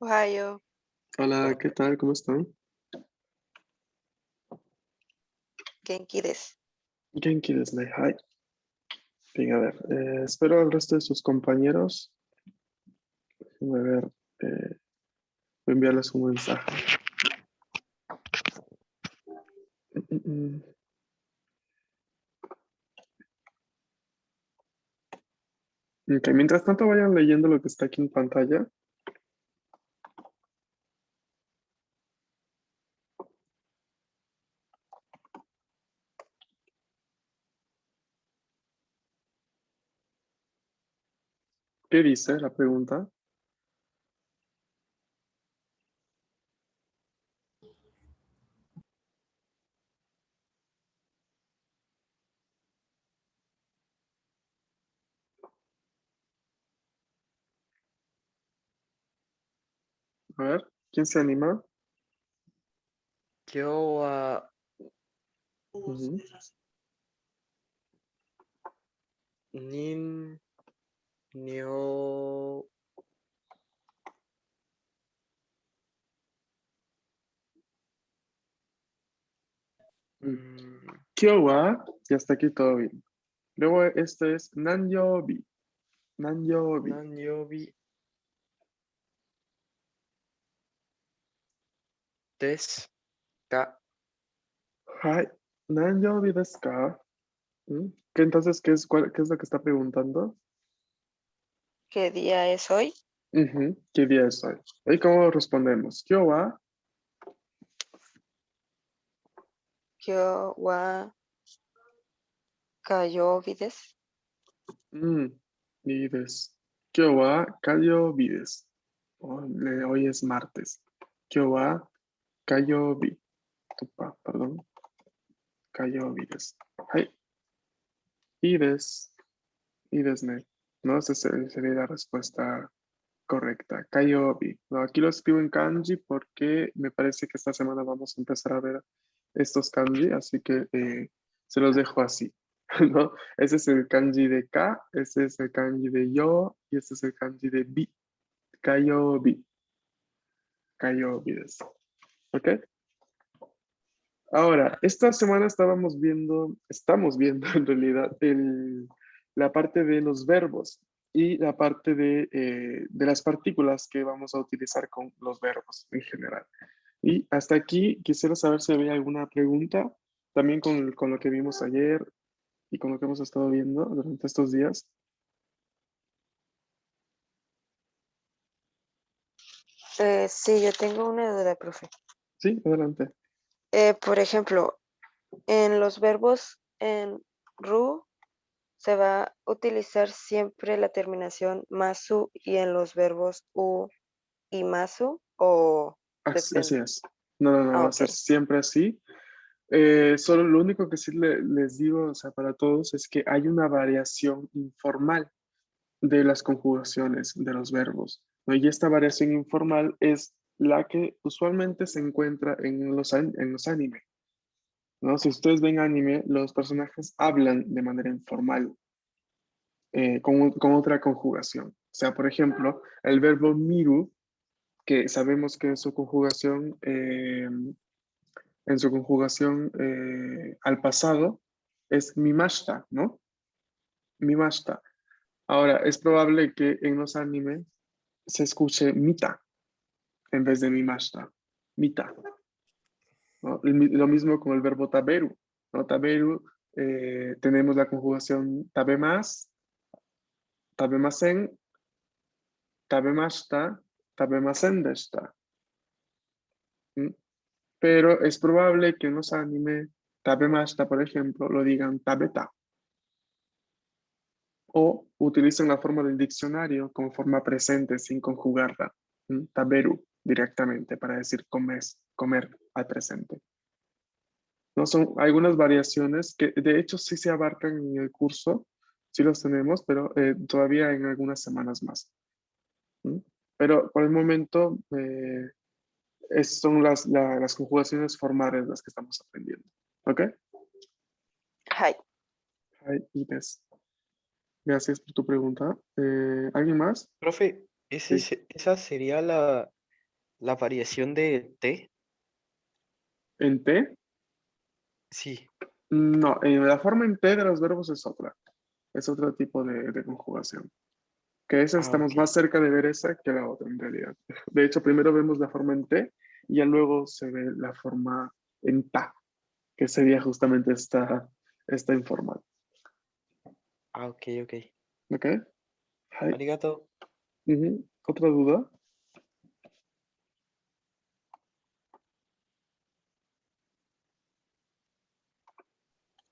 Ohio, Hola, ¿qué tal? ¿Cómo están? Genki desu. Genki desu ne. Hi. Bien, a ver, espero al resto de sus compañeros. Déjenme ver, voy a enviarles un mensaje. Mm, mm, mm. Ok, mientras tanto vayan leyendo lo que está aquí en pantalla. ¿Qué dice la pregunta? A ver, ¿quién se anima? Yo Ujú. nin nyo mm, Kyowa, y hasta aquí todo bien. Luego este es Nanyobi. Nanyobi. nanyobi desu ka? Hi. Nanyobi desu ka? ¿Qué entonces, qué es lo que está preguntando? ¿Qué día es hoy? Ujú, ¿qué día es hoy? ¿Y cómo respondemos? Kyowa. Kyo wa kayobi desu. Y des. Kyowa kayobi desu. Hoy es martes. Kyowa kayobi. Perdón. Kayobi desu. Hai. Y des. Y desne. No, sería la respuesta correcta. Kayobi. No, aquí lo escribo en kanji porque me parece que esta semana vamos a empezar a ver estos kanji, así que se los dejo así. ¿No? Ese es el kanji de ka, ese es el kanji de yo y ese es el kanji de bi. Kayobi. Kayobi desu. ¿Ok? Ahora, esta semana estamos viendo en realidad la parte de los verbos y la parte de las partículas que vamos a utilizar con los verbos en general. Y hasta aquí quisiera saber si había alguna pregunta, también con lo que vimos ayer y con lo que hemos estado viendo durante estos días. Sí, yo tengo una duda, profe. Sí, adelante. Por ejemplo, en los verbos en ru se va a utilizar siempre la terminación masu y en los verbos u y masu o Así depende. es. No, no, no, Ah, va a ok. ser siempre así. Solo lo único que sí les digo, o sea, para todos, es que hay una variación informal de las conjugaciones de los verbos, ¿no? Y esta variación informal es la que usualmente se encuentra en los anime, ¿no? Si ustedes ven anime, los personajes hablan de manera informal, con otra conjugación. O sea, por ejemplo, el verbo miru, que sabemos que en su conjugación al pasado es mimashita, ¿no? Mimashita. Ahora, es probable que en los animes se escuche mita en vez de mimashita. Mita, ¿no? Lo mismo con el verbo taberu, ¿no? Taberu, tenemos la conjugación tabemas, tabemasen, tabemashita, tabemasen deshita. ¿Mm? Pero es probable que en los animes tabemashita, por ejemplo, lo digan tabeta. O utilizan la forma del diccionario como forma presente sin conjugarla. Taberu directamente para decir comer al presente. No son algunas variaciones que de hecho sí se abarcan en el curso, sí los tenemos, pero todavía en algunas semanas más. ¿Mm? Pero por el momento son las conjugaciones formales las que estamos aprendiendo. ¿Ok? Hi. Hi, Ines. Gracias por tu pregunta. ¿Alguien más? profe, Sí. esa sería la La variación de T. ¿En T? Sí. No, la forma en T de los verbos es otra. Es otro tipo de conjugación. Que esa Ah, estamos ok. más cerca de ver esa que la otra en realidad. De hecho, primero vemos la forma en T y ya luego se ve la forma en Ta, que sería justamente esta informal. Ah, ok, ok. ¿Ok? Hi. Arigato. Ujú. ¿Otra duda?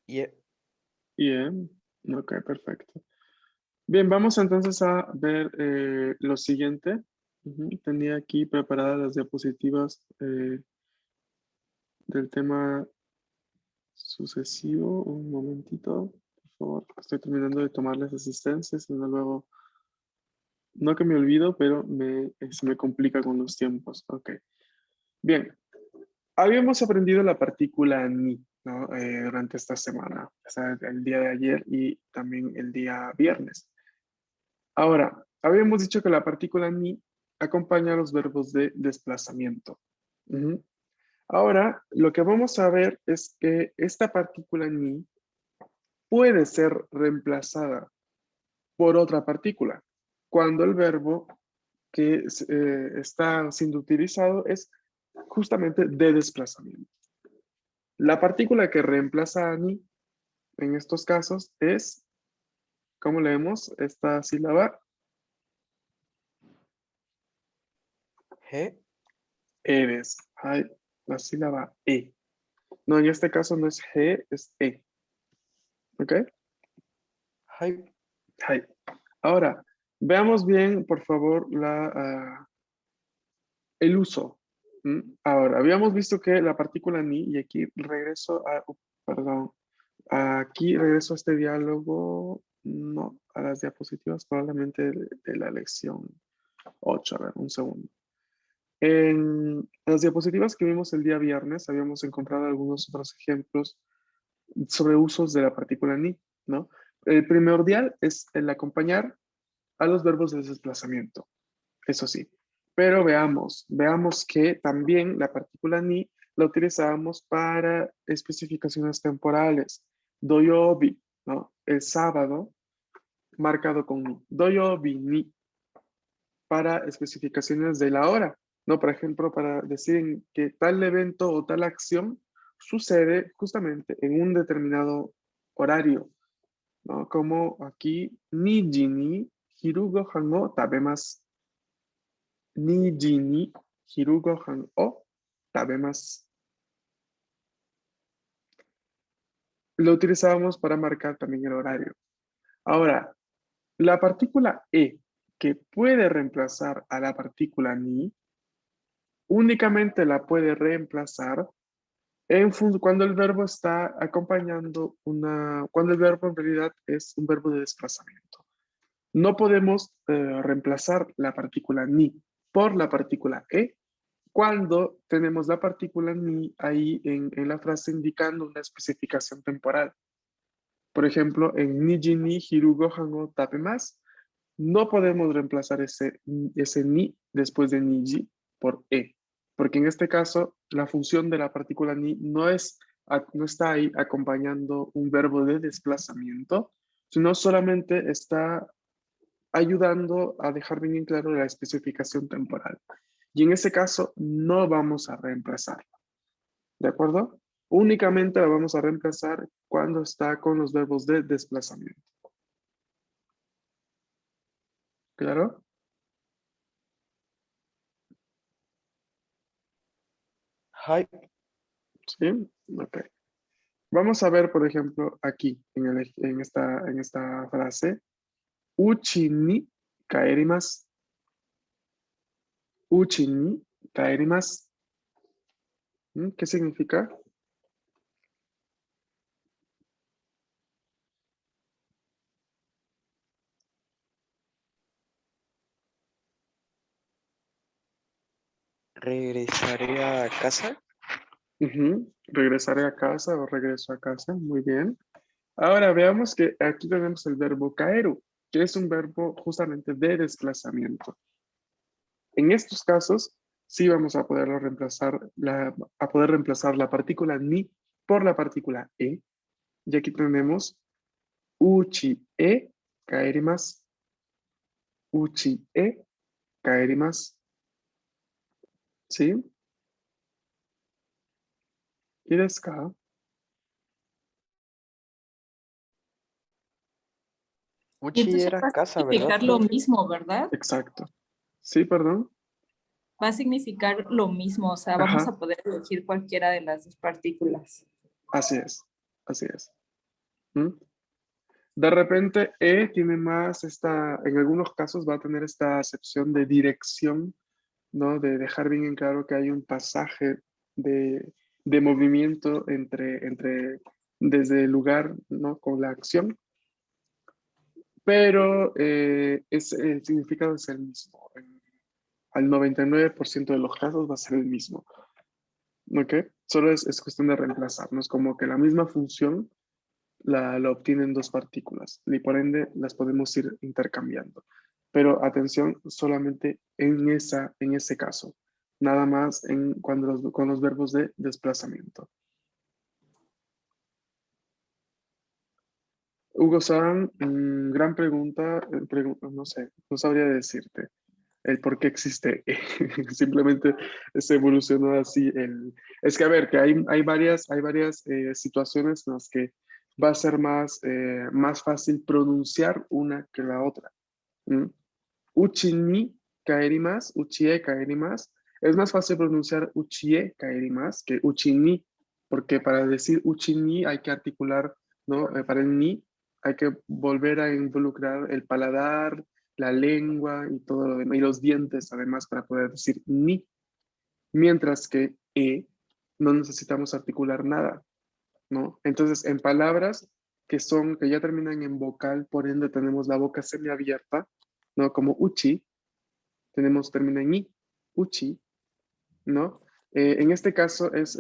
Yeah. Bien. Ok, perfecto. Bien, vamos entonces a ver lo siguiente. Ujú. Tenía aquí preparadas las diapositivas del tema sucesivo. Un momentito, por favor. Estoy terminando de tomarles asistencias y luego, no que me olvido, pero se me complica con los tiempos. Ok. Bien, habíamos aprendido la partícula ni, ¿no? Durante esta semana, o sea, el día de ayer y también el día viernes. Ahora, habíamos dicho que la partícula ni acompaña a los verbos de desplazamiento. Ujú. Ahora, lo que vamos a ver es que esta partícula ni puede ser reemplazada por otra partícula cuando el verbo que está siendo utilizado es justamente de desplazamiento. La partícula que reemplaza a ni en estos casos es, ¿cómo leemos esta sílaba? G. Eres. Hay la sílaba E. No, en este caso no es G, es E. ¿Ok? Hi. Hay. Ahora, veamos bien, por favor, el uso. ¿Mm? Ahora, habíamos visto que la partícula ni, y aquí regreso perdón, aquí regreso a este diálogo, no, a las diapositivas probablemente de la lección 8. A ver, un segundo. En las diapositivas que vimos el día viernes, habíamos encontrado algunos otros ejemplos sobre usos de la partícula ni, ¿no? El primordial es el acompañar a los verbos de desplazamiento, eso sí. Pero veamos que también la partícula ni la utilizábamos para especificaciones temporales. Doyobi, ¿no? El sábado, marcado con ni. Doyobi ni, para especificaciones de la hora, ¿no? Por ejemplo, para decir que tal evento o tal acción sucede justamente en un determinado horario, ¿no? Como aquí, niji ni hiru gohan o tabemasu. Niji ni hiru gohan o tabemasu. Lo utilizábamos para marcar también el horario. Ahora, la partícula e, que puede reemplazar a la partícula ni, únicamente la puede reemplazar cuando el verbo está acompañando cuando el verbo en realidad es un verbo de desplazamiento. No podemos reemplazar la partícula ni por la partícula e cuando tenemos la partícula ni ahí en la frase indicando una especificación temporal. Por ejemplo, en niji ni hiru gohan o tabemasu, no podemos reemplazar ese ni después de niji por e, porque en este caso la función de la partícula ni no está ahí acompañando un verbo de desplazamiento, sino solamente está ayudando a dejar bien en claro la especificación temporal. Y en ese caso no vamos a reemplazarla, ¿de acuerdo? Únicamente la vamos a reemplazar cuando está con los verbos de desplazamiento. ¿Claro? Hi. ¿Sí? Ok. Vamos a ver, por ejemplo, aquí, en esta frase, uchi ni kaerimasu. Uchi ni kaerimasu. ¿Qué significa? Regresaré a casa. Ujú. Regresaré a casa o regreso a casa. Muy bien. Ahora veamos que aquí tenemos el verbo kaeru, que es un verbo justamente de desplazamiento. En estos casos, sí vamos a poder reemplazar la partícula ni por la partícula e. Y aquí tenemos uchi e kaerimasu. Uchi e kaerimasu. ¿Sí? ¿Y desu ka? Y Uchi entonces era va a casa, ¿verdad, significar lo profe? mismo, ¿verdad? Exacto. Sí, perdón. Va a significar lo mismo, o sea, vamos Ajá, a poder elegir cualquiera de las dos partículas. así es. Así es. ¿Mm? De repente, E tiene más en algunos casos va a tener esta acepción de dirección, ¿no? De dejar bien en claro que hay un pasaje de movimiento desde el lugar, ¿no? Con la acción, pero el significado es el mismo. Al 99% de los casos va a ser el mismo, ¿ok? Solo es cuestión de reemplazarnos, como que la misma función la obtienen dos partículas y por ende las podemos ir intercambiando. Pero atención solamente en ese caso, nada más con los verbos de desplazamiento. Hugo San, gran pregunta, no sé, no sabría decirte el por qué existe. Simplemente se evolucionó así. Es que a ver, que hay varias situaciones en las que va a ser más fácil pronunciar una que la otra. ¿Mm? Uchi ni kaerimasu, uchie kaerimasu. Es más fácil pronunciar uchie kaerimasu que uchi ni, porque para decir uchi ni hay que articular, ¿no? Para el ni hay que volver a involucrar el paladar, la lengua y todo lo demás, y los dientes además para poder decir ni. Mientras que no necesitamos articular nada, ¿no? Entonces, en palabras que ya terminan en vocal, por ende tenemos la boca semiabierta, ¿no? Como uchi, termina en i, uchi, ¿no? En este caso es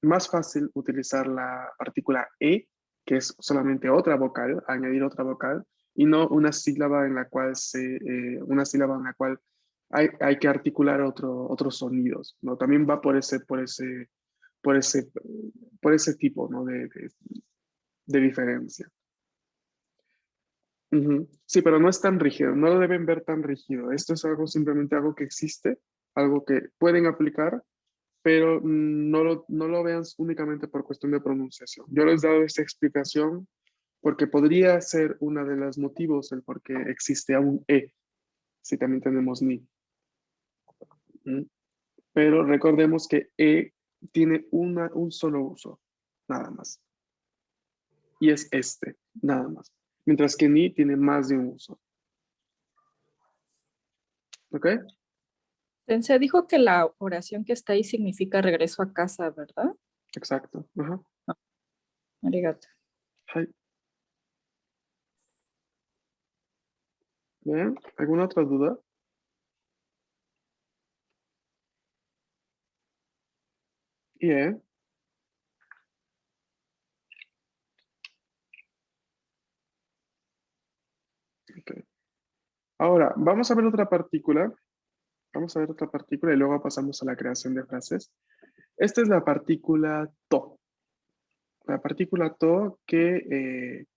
más fácil utilizar la partícula e, que es solamente otra vocal, añadir otra vocal, y no una sílaba en la cual hay que articular otros sonidos, ¿no? También va por ese, por ese tipo, ¿no? de diferencia. Ujú. Sí, pero no es tan rígido, no lo deben ver tan rígido. Esto es simplemente algo que existe, algo que pueden aplicar, pero no lo vean únicamente por cuestión de pronunciación. Yo les he dado esta explicación porque podría ser uno de los motivos el por qué existe aún E, si también tenemos ni. ¿Mm? Pero recordemos que E tiene un solo uso, nada más. Y es nada más. Mientras que ni tiene más de un uso. ¿Ok? Se dijo que la oración que está ahí significa regreso a casa, ¿verdad? Exacto. Ajá. Arigato. Hi. Bien, ¿alguna otra duda? Yeah. Ok. Ahora, vamos a ver otra partícula. Vamos a ver otra partícula y luego pasamos a la creación de frases. Esta es la partícula to. La partícula to que,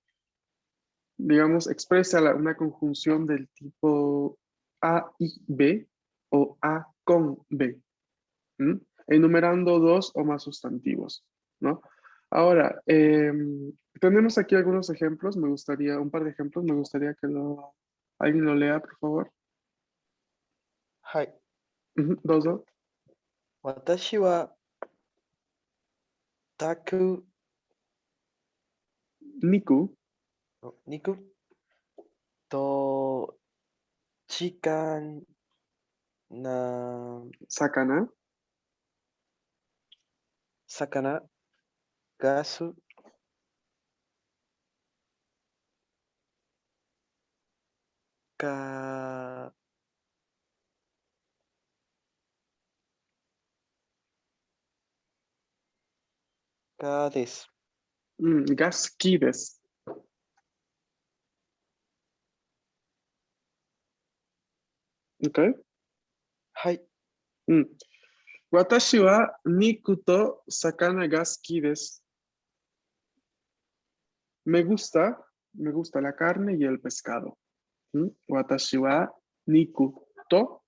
digamos, expresa una conjunción del tipo A y B o A con B, ¿m? Enumerando dos o más sustantivos, ¿no? Ahora, tenemos aquí algunos ejemplos. Un par de ejemplos. Me gustaría que alguien lo lea, por favor. はい。どうぞ。私は、宅、肉、肉と、時間な、魚、魚、ガス、が、がです。が好きです。OK? はい。Mm. Watashi wa niku to sakana ga suki desu. Me gusta la carne y el pescado. Watashi wa niku to,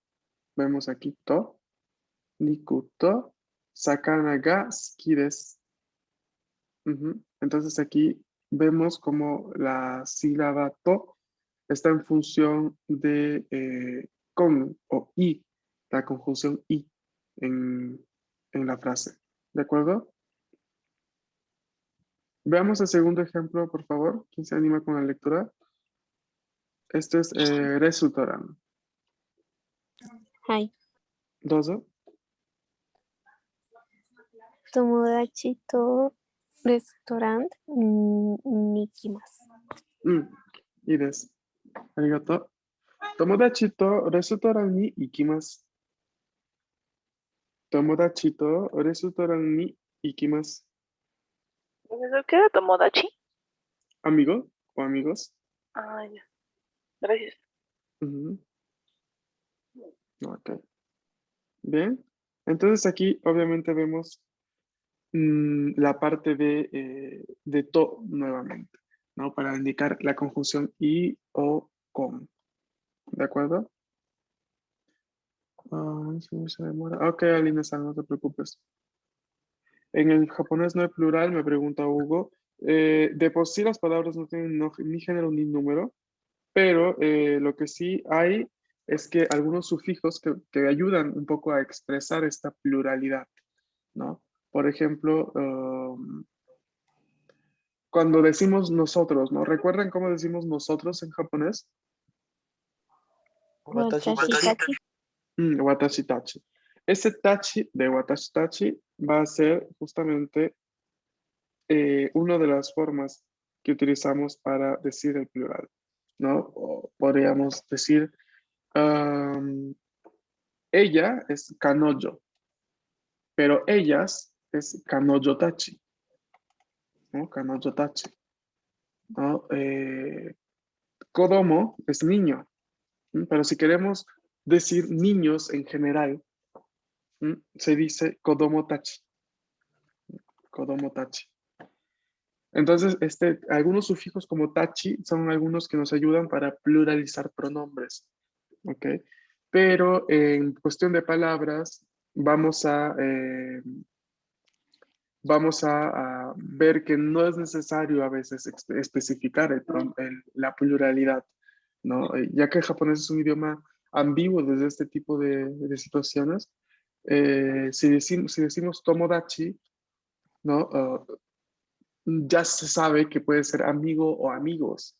vemos aquí to, niku to sakana ga suki desu. Entonces aquí vemos como la sílaba to está en función de con o i, la conjunción i en la frase. ¿De acuerdo? Veamos el segundo ejemplo, por favor. ¿Quién se anima con la lectura? Este es resultoran. はい。 Dozo. 友達とレストランに行きます。いいです。ありがとう。友達とレストランに行きます。友達とレストランに行きます。 ¿Eso qué era? ¿Tomodachi? ¿Amigo o amigos? Ah, ya. Gracias. Ok. Bien. Entonces aquí obviamente vemos la parte de to nuevamente, ¿no? Para indicar la conjunción y o con. ¿De acuerdo? Se demora. Ok, Alina-san, no te preocupes. En el japonés no hay plural, me pregunta Hugo. De por sí las palabras no tienen ni género ni número, pero lo que sí hay es que algunos sufijos que ayudan un poco a expresar esta pluralidad, ¿no? Por ejemplo, cuando decimos nosotros, ¿no? ¿Recuerdan cómo decimos nosotros en japonés? Watashi Watashi-tachi. Watashi tachi. Ese tachi de watashi tachi va a ser justamente una de las formas que utilizamos para decir el plural, ¿no? O podríamos decir, ella es kanojo, pero ellas es kanojo tachi, ¿no? Kanojo tachi, ¿no? Kodomo es niño, pero si queremos decir niños en general, se dice kodomo tachi. Kodomo tachi. Entonces, algunos sufijos como tachi son algunos que nos ayudan para pluralizar pronombres, ¿ok? Pero en cuestión de palabras, vamos a ver que no es necesario a veces especificar la pluralidad, ¿no? Ya que el japonés es un idioma ambiguo desde este tipo de situaciones, si decimos tomodachi, ¿no? Ya se sabe que puede ser amigo o amigos,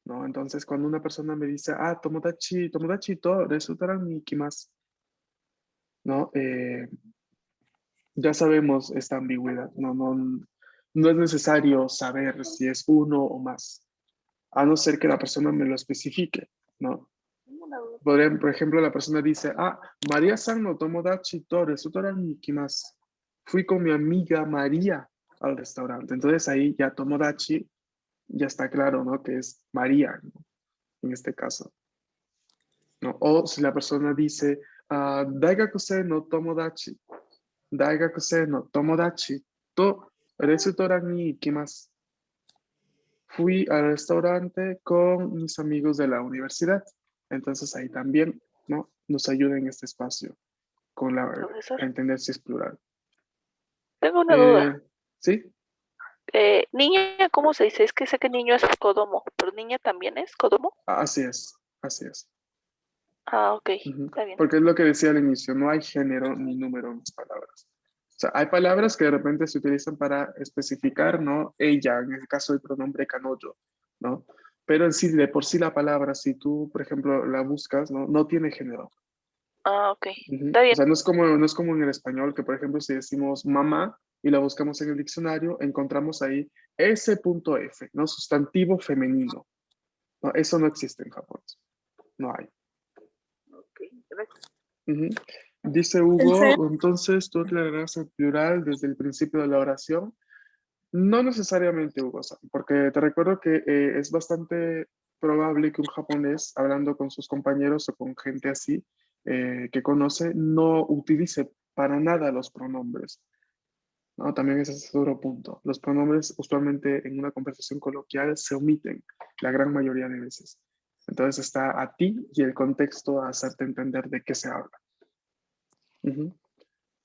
¿no? Entonces, cuando una persona me dice, tomodachi to resultarán ni ikimasu, ¿no? Ya sabemos esta ambigüedad, no es necesario saber si es uno o más, a no ser que la persona me lo especifique, ¿no? Por ejemplo, la persona dice, María-san no tomodachi to resultarán ni ikimasu. Fui con mi amiga María al restaurante. Entonces ahí ya tomodachi ya está claro, ¿no? Que es María, ¿no? En este caso, ¿no? O si la persona dice, Daigakusei no tomodachi, Daigakusei no tomodachi to restaurant ni ikimasu. Fui al restaurante con mis amigos de la universidad. Entonces ahí también, ¿no? Nos ayuda en este espacio con Profesor, a entender si es plural. tengo una duda. ¿Sí? Niña, ¿cómo se dice? Es que sé que niño es kodomo, pero niña también es kodomo. Así es, así es. Ok, está bien. Porque es lo que decía al inicio, no hay género ni número en las palabras. O sea, hay palabras que de repente se utilizan para especificar, ¿no? Ella, en el caso del pronombre kanojo, ¿no? Pero en sí, de por sí la palabra, si tú, por ejemplo, la buscas, no tiene género. Ok, está bien. O sea, no es como en el español, que por ejemplo, si decimos mamá y la buscamos en el diccionario, encontramos ahí S.F, ¿no? Sustantivo femenino. No, eso no existe en Japón. No hay. Ok, gracias. Dice Hugo, entonces tú aclararás el plural desde el principio de la oración. No necesariamente, Hugo, porque te recuerdo que es bastante probable que un japonés, hablando con sus compañeros o con gente así, que conoce no utilice para nada los pronombres. ¿No? También ese es otro punto. Los pronombres usualmente en una conversación coloquial se omiten la gran mayoría de veces. Entonces está a ti y el contexto a hacerte entender de qué se habla. Ujú.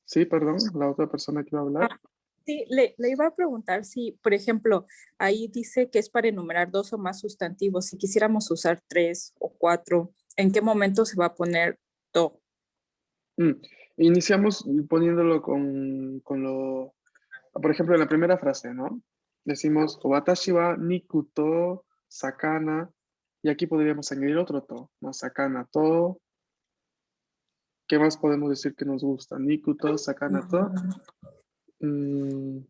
Sí, perdón, la otra persona que iba a hablar. Sí, le iba a preguntar si, por ejemplo, ahí dice que es para enumerar 2 o más sustantivos. Si quisiéramos usar 3 o 4, ¿en qué momento se va a poner to? Iniciamos poniéndolo con lo, por ejemplo, en la primera frase, ¿no? Decimos, watashi wa niku to sakana, y aquí podríamos añadir otro to, ¿no? Sakana to. ¿Qué más podemos decir que nos gusta? Niku to, sakana to. Mm,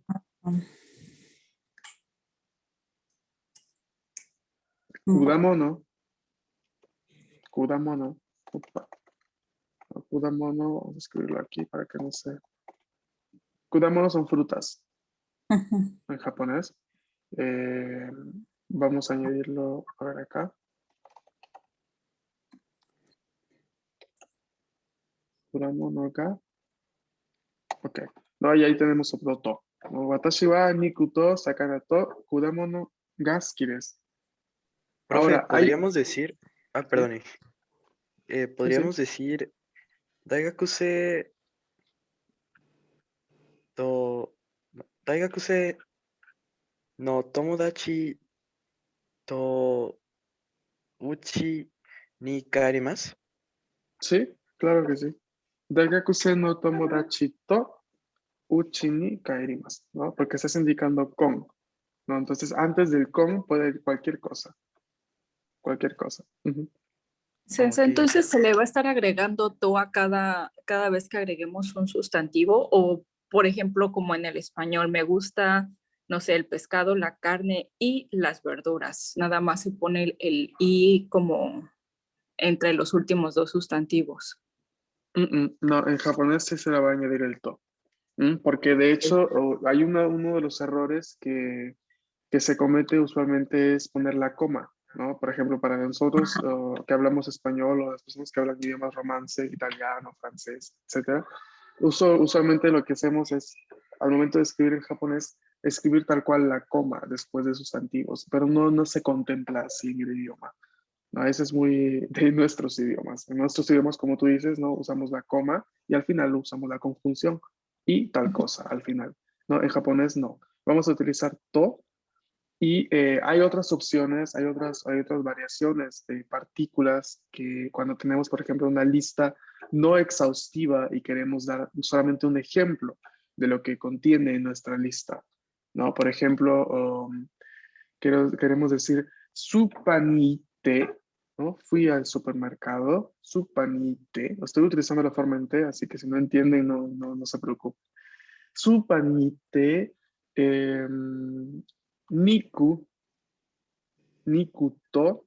kudamono. Kudamono. Opa. Kudamono, vamos a escribirlo aquí para que no se... Kudamono son frutas en japonés. Eh, vamos a añadirlo, a ver acá. Kudamono ga. Ok. No, y ahí tenemos otro to. Watashi wa niku to sakana to kudamono ga suki desu. Profe, Ahora, hay... podríamos decir, ¿Sí? perdone, Sí, podríamos decir, daigakuse to, daigakuse no tomodachi to uchi ni kaerimasu. Sí, claro que sí. Daigakusei no tomodachi to uchi ni kaerimasu, ¿no? Porque estás indicando con, ¿no? Entonces, antes del con puede ir cualquier cosa. Cualquier cosa. Ujú. Sensei, Ok. entonces se le va a estar agregando to a cada vez que agreguemos un sustantivo o, por ejemplo, como en el español, me gusta, no sé, el pescado, la carne y las verduras. Nada más se pone el y como entre los últimos 2 sustantivos. No, en japonés sí se le va a añadir el to. Porque de hecho hay uno de los errores que se comete usualmente es poner la coma, ¿no? Por ejemplo, para nosotros que hablamos español o las personas que hablan idiomas romance, italiano, francés, etcétera, usualmente lo que hacemos es, al momento de escribir en japonés, escribir tal cual la coma después de sustantivos, pero no se contempla así en el idioma. ¿No? Ese es muy de nuestros idiomas. En nuestros idiomas, como tú dices, no usamos la coma y al final usamos la conjunción y tal cosa al final. ¿No? En japonés no. Vamos a utilizar to y hay otras opciones, hay otras variaciones de partículas que cuando tenemos, por ejemplo, una lista no exhaustiva y queremos dar solamente un ejemplo de lo que contiene nuestra lista. ¿No? Por ejemplo, queremos decir supanite, ¿no? Fui al supermercado, supanite. Estoy utilizando la forma en te, así que si no entienden, no se preocupen. Supanite, niku, niku to,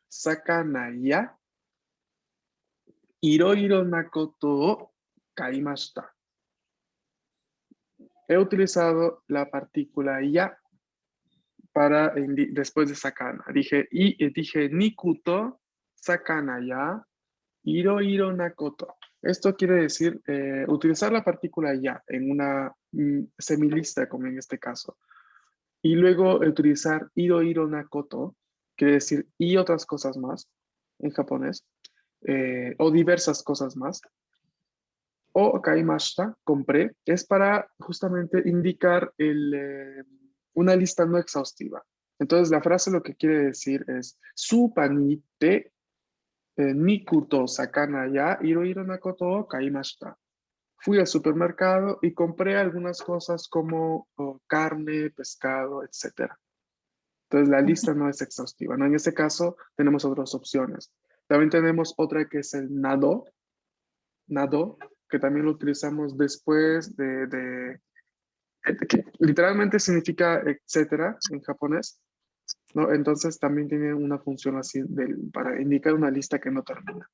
sakana ya, iroiro na koto o kaimashita. He utilizado la partícula ya para después de sakana. Dije nikuto, sakana ya, iro nakoto. Esto quiere decir utilizar la partícula ya en una semilista, como en este caso. Y luego utilizar iro nakoto, quiere decir y otras cosas más en japonés, o diversas cosas más. O kaimashita, compré, es para justamente indicar una lista no exhaustiva. Entonces la frase lo que quiere decir es supanite niku to sakana ya iro nakoto o kaimashita. Fui al supermercado y compré algunas cosas como carne, pescado, etc. Entonces la lista no es exhaustiva, ¿no? En este caso tenemos otras opciones. También tenemos otra que es el nado, que también lo utilizamos después que literalmente significa etcétera en japonés, ¿no? Entonces también tiene una función así para indicar una lista que no termina.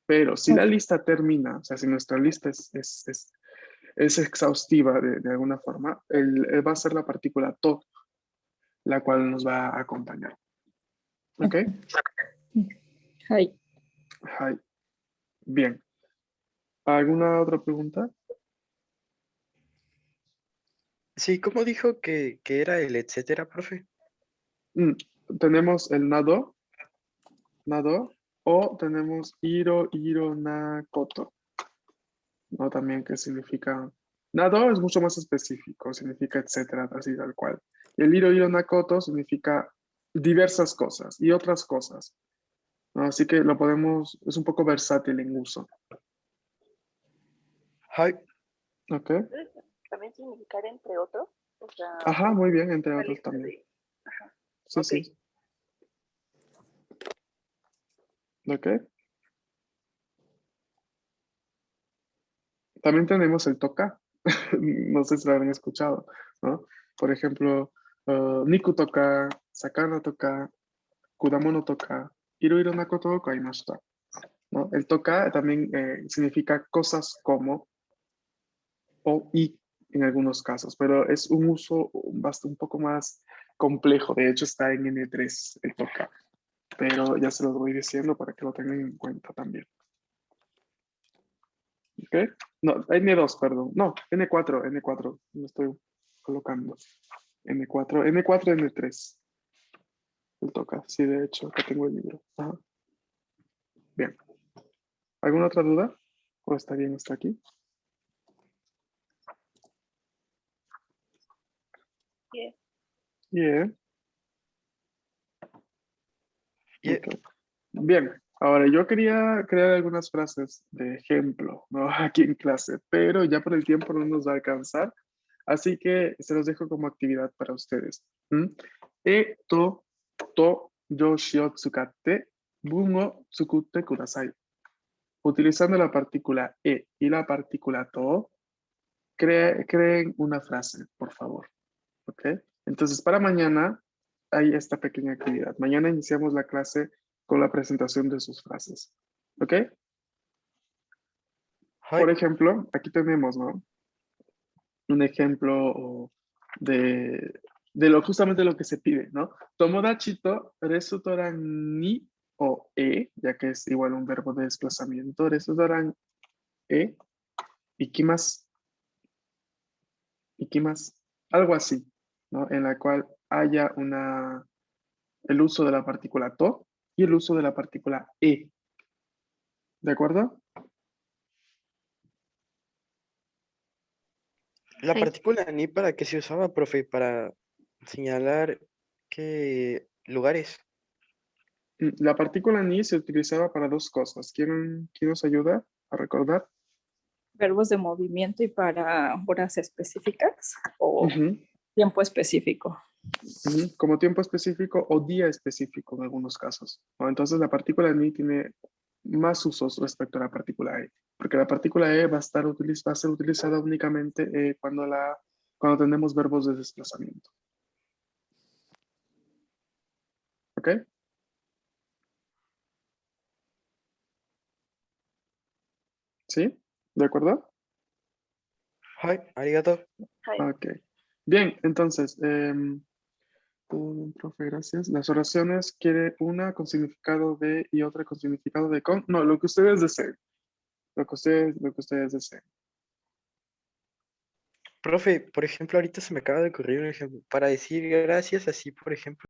Pero si la lista termina, o sea, si nuestra lista es exhaustiva de alguna forma, va a ser la partícula to, la cual nos va a acompañar. ¿Ok? Hi. Hi. Bien. ¿Alguna otra pregunta? Sí, ¿cómo dijo que era el etcétera, profe? Mm, Tenemos el nado, o tenemos iro, na, koto, ¿no? También que significa, nado es mucho más específico, significa etcétera, así tal cual. Y el iro, na, koto significa diversas cosas y otras cosas, ¿no? Así que lo podemos, es un poco versátil en uso, Hi. ¿ok? ¿Puede también significar entre otros? O sea, Ajá, muy bien, entre una otros lista también. de... Ajá. Sí, Ok. sí. ¿Ok? También tenemos el toca. No sé si lo han escuchado, ¿no? Por ejemplo, Niku toca, Sakana toca, Kudamono toca, Iro Nakoto kaimashita, ¿no? El toca también significa cosas como o y en algunos casos, pero es un uso un poco más complejo. De hecho, está en N3 el toca, pero ya se los voy diciendo para que lo tengan en cuenta también. ¿Ok? No, N2, perdón. No, N4, me estoy colocando. N4, N3. El toca, sí, de hecho, acá tengo el libro. Ajá. Bien. ¿Alguna otra duda? ¿O está bien hasta aquí? Bien. Bien. Yeah. Ok. Bien. Ahora, yo quería crear algunas frases de ejemplo, ¿no? Aquí en clase, pero ya por el tiempo no nos va a alcanzar, así que se los dejo como actividad para ustedes. ¿Mm? To, yoshi o tsukatte, bun o tsukutte kudasai. Utilizando la partícula y la partícula to, creen una frase, por favor. ¿Ok? Entonces, para mañana hay esta pequeña actividad. Mañana iniciamos la clase con la presentación de sus frases. ¿Ok? Hi. Por ejemplo, aquí tenemos, ¿no? Un ejemplo de lo justamente lo que se pide, ¿no? Tomodachi to restoran ni o ya que es igual un verbo de desplazamiento, restoran ikimasu, ikimasu, algo así, ¿no? En la cual haya el uso de la partícula to y el uso de la partícula ¿de acuerdo? La Sí. partícula ni para qué se usaba, profe, para señalar qué lugares. La partícula ni se utilizaba para dos cosas. ¿Quién nos ayuda a recordar? Verbos de movimiento y para horas específicas o Ujú, tiempo específico. ujú, como tiempo específico o día específico en algunos casos, ¿no? Entonces la partícula ni tiene más usos respecto a la partícula porque la partícula va a ser utilizada únicamente cuando tenemos verbos de desplazamiento. ¿Ok? ¿Sí? ¿De acuerdo? Hi, arigato. Hi. Ok. Bien, entonces, profe, gracias. Las oraciones quiere una con significado de y otra con significado de con. No, lo que ustedes deseen. Lo que ustedes deseen. Profe, por ejemplo, ahorita se me acaba de ocurrir un ejemplo. Para decir gracias, así, por ejemplo.